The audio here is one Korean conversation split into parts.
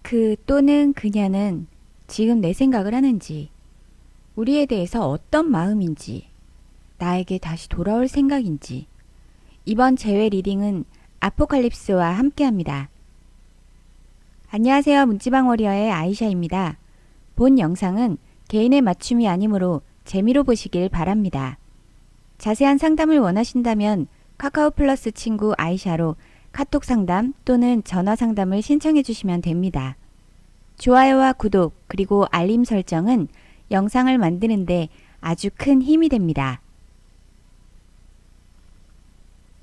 그 또는 그녀는 지금 내 생각을 하는지, 우리에 대해서 어떤 마음인지, 나에게 다시 돌아올 생각인지. 이번 재회 리딩은 아포칼립스와 함께합니다. 안녕하세요. 문지방 워리어의 아이샤입니다. 본 영상은 개인의 맞춤이 아니므로 재미로 보시길 바랍니다. 자세한 상담을 원하신다면 카카오 플러스 친구 아이샤로 카톡 상담 또는 전화 상담을 신청해 주시면 됩니다. 좋아요와 구독 그리고 알림 설정은 영상을 만드는데 아주 큰 힘이 됩니다.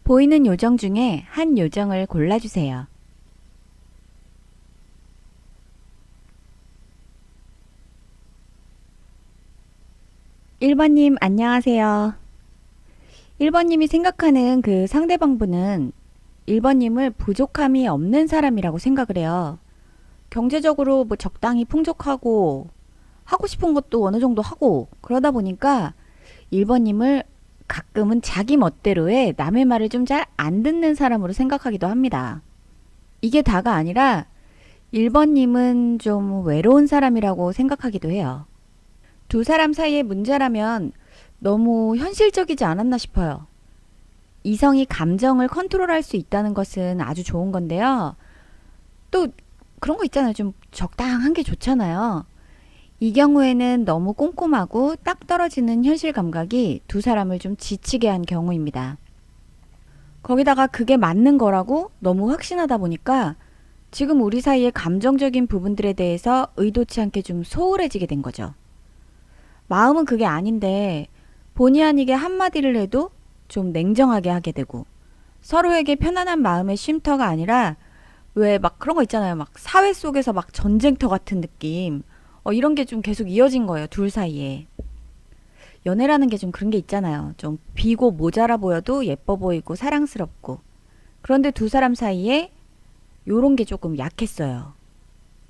보이는 요정 중에 한 요정을 골라주세요. (1번님) 안녕하세요. 1번님이 생각하는 그 상대방분은 1번님을 부족함이 없는 사람이라고 생각을 해요. 경제적으로 뭐 적당히 풍족하고 하고 싶은 것도 어느 정도 하고 그러다 보니까 1번님을 가끔은 자기 멋대로의 남의 말을 좀 잘 안 듣는 사람으로 생각하기도 합니다. 이게 다가 아니라 1번님은 좀 외로운 사람이라고 생각하기도 해요. 두 사람 사이의 문제라면 너무 현실적이지 않았나 싶어요. 이성이 감정을 컨트롤할 수 있다는 것은 아주 좋은 건데요. 또 그런 거 있잖아요. 좀 적당한 게 좋잖아요. 이 경우에는 너무 꼼꼼하고 딱 떨어지는 현실 감각이 두 사람을 좀 지치게 한 경우입니다. 거기다가 그게 맞는 거라고 너무 확신하다 보니까 지금 우리 사이의 감정적인 부분들에 대해서 의도치 않게 좀 소홀해지게 된 거죠. 마음은 그게 아닌데 본의 아니게 한마디를 해도 좀 냉정하게 하게 되고 서로에게 편안한 마음의 쉼터가 아니라 왜 막 그런 거 있잖아요. 막 사회 속에서 막 전쟁터 같은 느낌. 이런 게 좀 계속 이어진 거예요. 둘 사이에. 연애라는 게 좀 그런 게 있잖아요. 좀 비고 모자라 보여도 예뻐 보이고 사랑스럽고. 그런데 두 사람 사이에 요런 게 조금 약했어요.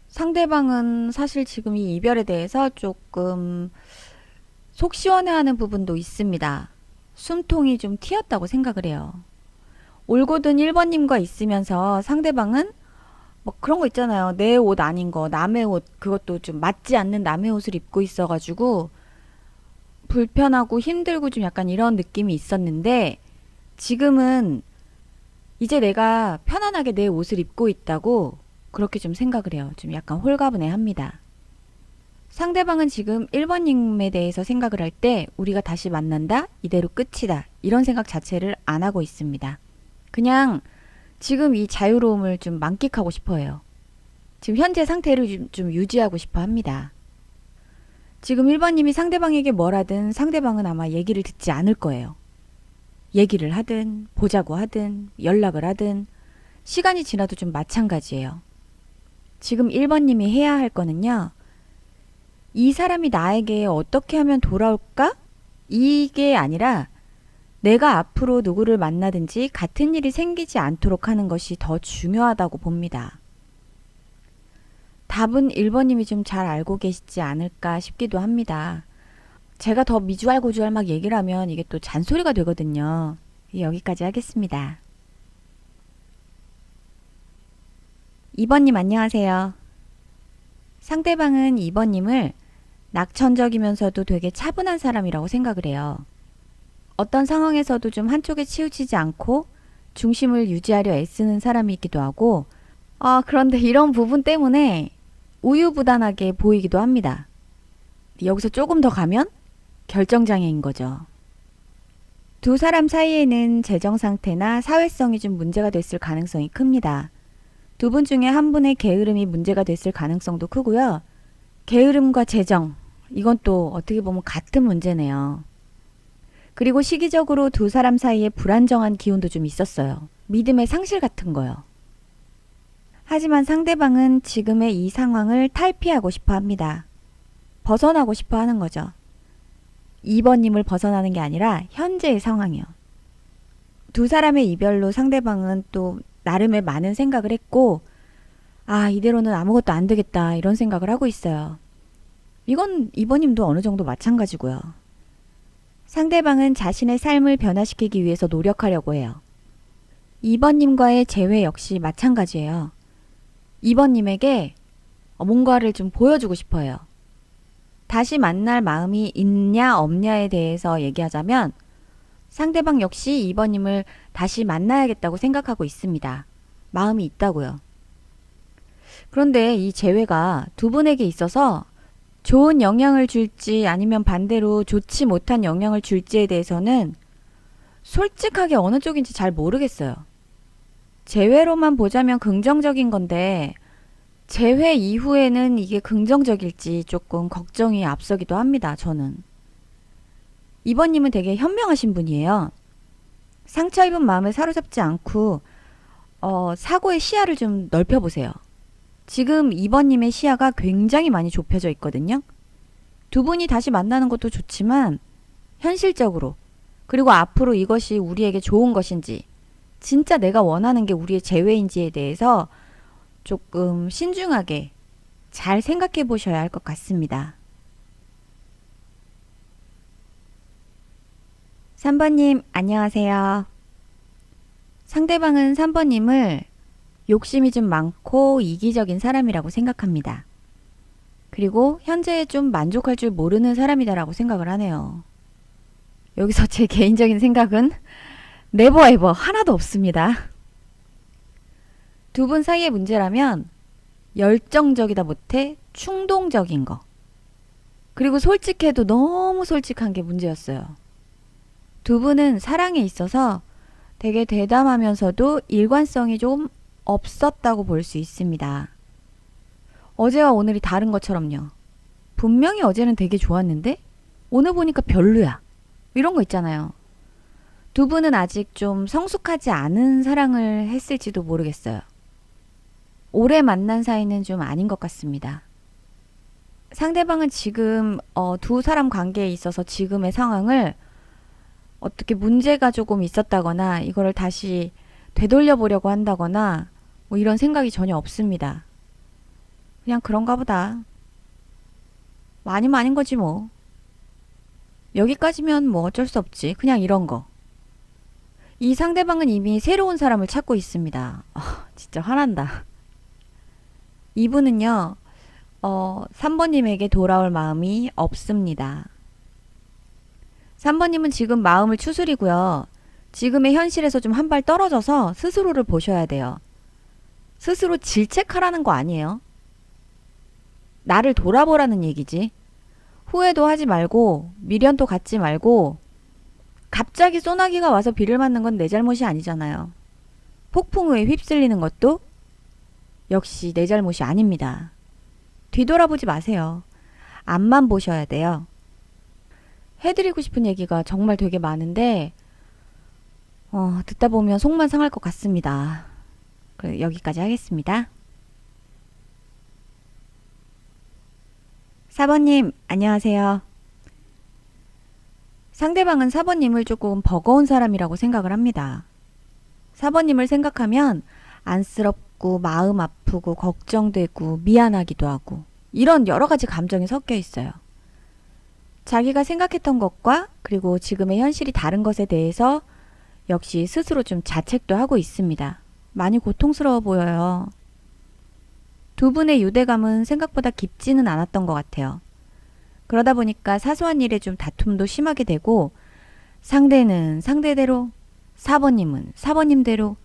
상대방은 사실 지금 이 이별에 대해서 조금 속 시원해하는 부분도 있습니다. 숨통이 좀 튀었다고 생각을 해요. 올고든 1번님과 있으면서 상대방은 뭐 그런 거 있잖아요. 내 옷 아닌 거, 남의 옷, 그것도 좀 맞지 않는 남의 옷을 입고 있어가지고 불편하고 힘들고 좀 약간 이런 느낌이 있었는데 지금은 이제 내가 편안하게 내 옷을 입고 있다고 그렇게 좀 생각을 해요. 좀 약간 홀가분해 합니다. 상대방은 지금 1번님에 대해서 생각을 할 때 우리가 다시 만난다? 이대로 끝이다. 이런 생각 자체를 안 하고 있습니다. 그냥 지금 이 자유로움을 좀 만끽하고 싶어 해요. 지금 현재 상태를 좀 유지하고 싶어 합니다. 지금 1번님이 상대방에게 뭘 하든 상대방은 아마 얘기를 듣지 않을 거예요. 얘기를 하든 보자고 하든 연락을 하든 시간이 지나도 좀 마찬가지예요. 지금 1번님이 해야 할 거는요. 이 사람이 나에게 어떻게 하면 돌아올까? 이게 아니라 내가 앞으로 누구를 만나든지 같은 일이 생기지 않도록 하는 것이 더 중요하다고 봅니다. 답은 1번님이 좀 잘 알고 계시지 않을까 싶기도 합니다. 제가 더 미주알고주알 막 얘기를 하면 이게 또 잔소리가 되거든요. 여기까지 하겠습니다. 2번님 안녕하세요. 상대방은 2번님을 낙천적이면서도 되게 차분한 사람이라고 생각을 해요. 어떤 상황에서도 좀 한쪽에 치우치지 않고 중심을 유지하려 애쓰는 사람이기도 하고 그런데 이런 부분 때문에 우유부단하게 보이기도 합니다. 여기서 조금 더 가면 결정장애인 거죠. 두 사람 사이에는 재정 상태나 사회성이 좀 문제가 됐을 가능성이 큽니다. 두 분 중에 한 분의 게으름이 문제가 됐을 가능성도 크고요. 게으름과 재정, 이건 또 어떻게 보면 같은 문제네요. 그리고 시기적으로 두 사람 사이에 불안정한 기운도 좀 있었어요. 믿음의 상실 같은 거요. 하지만 상대방은 지금의 이 상황을 탈피하고 싶어 합니다. 벗어나고 싶어 하는 거죠. 2번님을 벗어나는 게 아니라 현재의 상황이요. 두 사람의 이별로 상대방은 또 나름의 많은 생각을 했고 이대로는 아무것도 안 되겠다 이런 생각을 하고 있어요. 이건 2번님도 어느 정도 마찬가지고요. 상대방은 자신의 삶을 변화시키기 위해서 노력하려고 해요. 2번님과의 재회 역시 마찬가지예요. 2번님에게 뭔가를 좀 보여주고 싶어요. 다시 만날 마음이 있냐 없냐에 대해서 얘기하자면 상대방 역시 2번님을 다시 만나야겠다고 생각하고 있습니다. 마음이 있다고요. 그런데 이 재회가 두 분에게 있어서 좋은 영향을 줄지 아니면 반대로 좋지 못한 영향을 줄지에 대해서는 솔직하게 어느 쪽인지 잘 모르겠어요. 재회로만 보자면 긍정적인 건데 재회 이후에는 이게 긍정적일지 조금 걱정이 앞서기도 합니다. 저는. 2번님은 되게 현명하신 분이에요. 상처 입은 마음을 사로잡지 않고 사고의 시야를 좀 넓혀보세요. 지금 2번님의 시야가 굉장히 많이 좁혀져 있거든요. 두 분이 다시 만나는 것도 좋지만 현실적으로 그리고 앞으로 이것이 우리에게 좋은 것인지 진짜 내가 원하는 게 우리의 재회인지에 대해서 조금 신중하게 잘 생각해 보셔야 할 것 같습니다. 3번님, 안녕하세요. 상대방은 3번님을 욕심이 좀 많고 이기적인 사람이라고 생각합니다. 그리고 현재에 좀 만족할 줄 모르는 사람이다라고 생각을 하네요. 여기서 제 개인적인 생각은 네버 에버 하나도 없습니다. 두 분 사이의 문제라면 열정적이다 못해 충동적인 거. 그리고 솔직해도 너무 솔직한 게 문제였어요. 두 분은 사랑에 있어서 되게 대담하면서도 일관성이 좀 없었다고 볼 수 있습니다. 어제와 오늘이 다른 것처럼요. 분명히 어제는 되게 좋았는데 오늘 보니까 별로야. 이런 거 있잖아요. 두 분은 아직 좀 성숙하지 않은 사랑을 했을지도 모르겠어요. 오래 만난 사이는 좀 아닌 것 같습니다. 상대방은 지금 두 사람 관계에 있어서 지금의 상황을 어떻게 문제가 조금 있었다거나 이거를 다시 되돌려 보려고 한다거나 뭐 이런 생각이 전혀 없습니다. 그냥 그런가 보다. 아니면 아닌 거지 뭐. 여기까지면 뭐 어쩔 수 없지. 그냥 이런 거. 이 상대방은 이미 새로운 사람을 찾고 있습니다. 진짜 화난다. 이분은요, 3번님에게 돌아올 마음이 없습니다. 3번님은 지금 마음을 추스리고요. 지금의 현실에서 좀 한 발 떨어져서 스스로를 보셔야 돼요. 스스로 질책하라는 거 아니에요. 나를 돌아보라는 얘기지. 후회도 하지 말고 미련도 갖지 말고 갑자기 소나기가 와서 비를 맞는 건 내 잘못이 아니잖아요. 폭풍우에 휩쓸리는 것도 역시 내 잘못이 아닙니다. 뒤돌아보지 마세요. 앞만 보셔야 돼요. 해드리고 싶은 얘기가 정말 되게 많은데 듣다 보면 속만 상할 것 같습니다. 여기까지 하겠습니다. 4번님, 안녕하세요. 상대방은 4번님을 조금 버거운 사람이라고 생각을 합니다. 4번님을 생각하면 안쓰럽고 마음 아프고 걱정되고 미안하기도 하고 이런 여러 가지 감정이 섞여 있어요. 자기가 생각했던 것과 그리고 지금의 현실이 다른 것에 대해서 역시 스스로 좀 자책도 하고 있습니다. 많이 고통스러워 보여요. 두 분의 유대감은 생각보다 깊지는 않았던 것 같아요. 그러다 보니까 사소한 일에 좀 다툼도 심하게 되고 상대는 상대대로 4번님은 4번님대로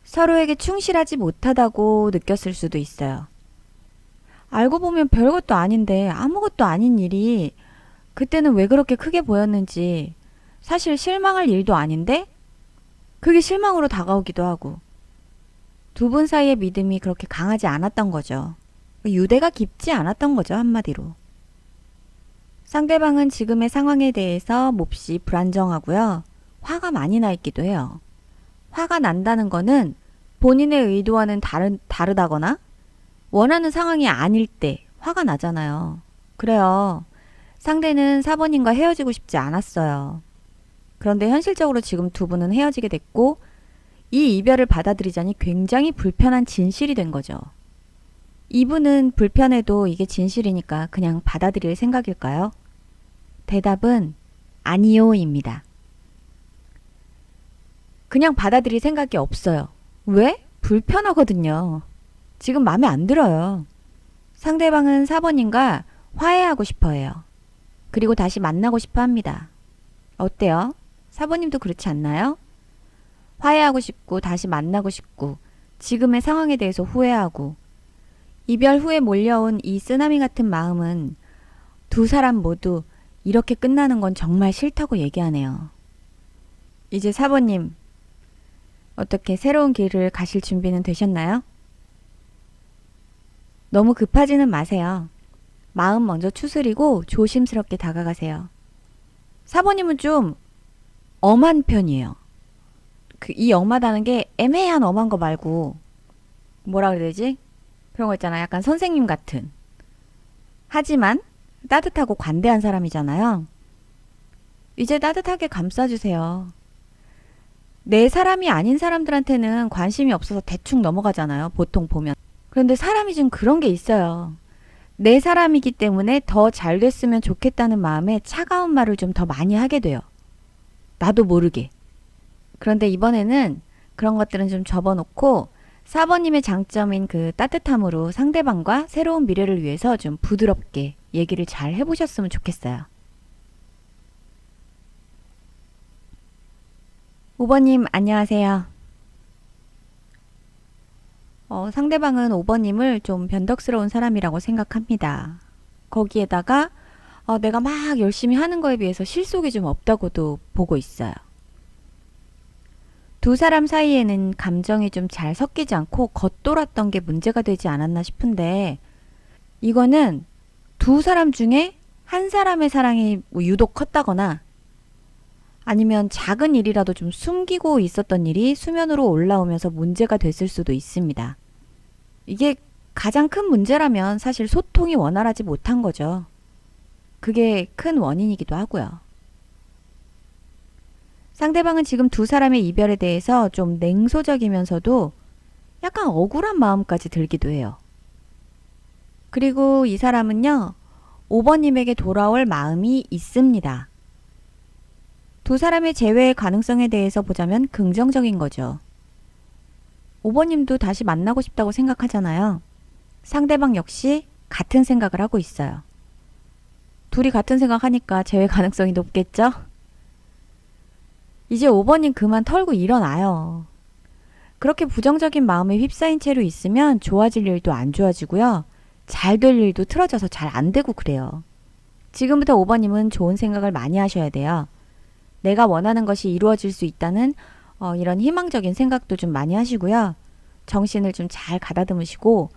서로에게 충실하지 못하다고 느꼈을 수도 있어요. 알고 보면 별것도 아닌데 아무것도 아닌 일이 그때는 왜 그렇게 크게 보였는지 사실 실망할 일도 아닌데 그게 실망으로 다가오기도 하고 두 분 사이의 믿음이 그렇게 강하지 않았던 거죠. 유대가 깊지 않았던 거죠, 한마디로. 상대방은 지금의 상황에 대해서 몹시 불안정하고요. 화가 많이 나 있기도 해요. 화가 난다는 거는 본인의 의도와는 다르다거나 원하는 상황이 아닐 때 화가 나잖아요. 그래요. 상대는 4번님과 헤어지고 싶지 않았어요. 그런데 현실적으로 지금 두 분은 헤어지게 됐고 이 이별을 받아들이자니 굉장히 불편한 진실이 된 거죠. 이분은 불편해도 이게 진실이니까 그냥 받아들일 생각일까요? 대답은 아니요입니다. 그냥 받아들일 생각이 없어요. 왜? 불편하거든요. 지금 마음에 안 들어요. 상대방은 4번님과 화해하고 싶어 해요. 그리고 다시 만나고 싶어 합니다. 어때요? 4번님도 그렇지 않나요? 화해하고 싶고 다시 만나고 싶고 지금의 상황에 대해서 후회하고 이별 후에 몰려온 이 쓰나미 같은 마음은 두 사람 모두 이렇게 끝나는 건 정말 싫다고 얘기하네요. 이제 4번님, 어떻게 새로운 길을 가실 준비는 되셨나요? 너무 급하지는 마세요. 마음 먼저 추스리고 조심스럽게 다가가세요. 4번님은 좀 엄한 편이에요. 이 엄하다는 게 애매한 엄한 거 말고 뭐라 그래야 되지? 그런 거 있잖아. 약간 선생님 같은. 하지만 따뜻하고 관대한 사람이잖아요. 이제 따뜻하게 감싸주세요. 내 사람이 아닌 사람들한테는 관심이 없어서 대충 넘어가잖아요. 보통 보면. 그런데 사람이 좀 그런 게 있어요. 내 사람이기 때문에 더 잘 됐으면 좋겠다는 마음에 차가운 말을 좀 더 많이 하게 돼요. 나도 모르게. 그런데 이번에는 그런 것들은 좀 접어놓고 4번님의 장점인 그 따뜻함으로 상대방과 새로운 미래를 위해서 좀 부드럽게 얘기를 잘 해보셨으면 좋겠어요. 5번님 안녕하세요. 상대방은 5번님을 좀 변덕스러운 사람이라고 생각합니다. 거기에다가 내가 막 열심히 하는 거에 비해서 실속이 좀 없다고도 보고 있어요. 두 사람 사이에는 감정이 좀 잘 섞이지 않고 겉돌았던 게 문제가 되지 않았나 싶은데 이거는 두 사람 중에 한 사람의 사랑이 뭐 유독 컸다거나 아니면 작은 일이라도 좀 숨기고 있었던 일이 수면으로 올라오면서 문제가 됐을 수도 있습니다. 이게 가장 큰 문제라면 사실 소통이 원활하지 못한 거죠. 그게 큰 원인이기도 하고요. 상대방은 지금 두 사람의 이별에 대해서 좀 냉소적이면서도 약간 억울한 마음까지 들기도 해요. 그리고 이 사람은요, 5번님에게 돌아올 마음이 있습니다. 두 사람의 재회의 가능성에 대해서 보자면 긍정적인 거죠. 5번님도 다시 만나고 싶다고 생각하잖아요. 상대방 역시 같은 생각을 하고 있어요. 둘이 같은 생각하니까 재회 가능성이 높겠죠? 이제 5번님 그만 털고 일어나요. 그렇게 부정적인 마음에 휩싸인 채로 있으면 좋아질 일도 안 좋아지고요. 잘 될 일도 틀어져서 잘 안 되고 그래요. 지금부터 5번님은 좋은 생각을 많이 하셔야 돼요. 내가 원하는 것이 이루어질 수 있다는 이런 희망적인 생각도 좀 많이 하시고요. 정신을 좀 잘 가다듬으시고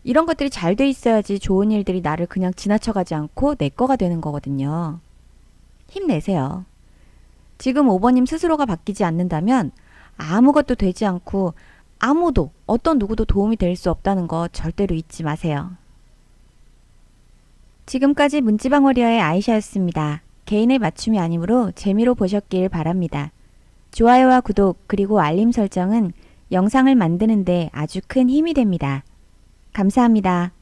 이런 것들이 잘 돼 있어야지 좋은 일들이 나를 그냥 지나쳐가지 않고 내 거가 되는 거거든요. 힘내세요. 지금 5번님 스스로가 바뀌지 않는다면 아무것도 되지 않고 아무도 어떤 누구도 도움이 될 수 없다는 거 절대로 잊지 마세요. 지금까지 문지방워리어의 아이샤였습니다. 개인의 맞춤이 아니므로 재미로 보셨길 바랍니다. 좋아요와 구독 그리고 알림 설정은 영상을 만드는 데 아주 큰 힘이 됩니다. 감사합니다.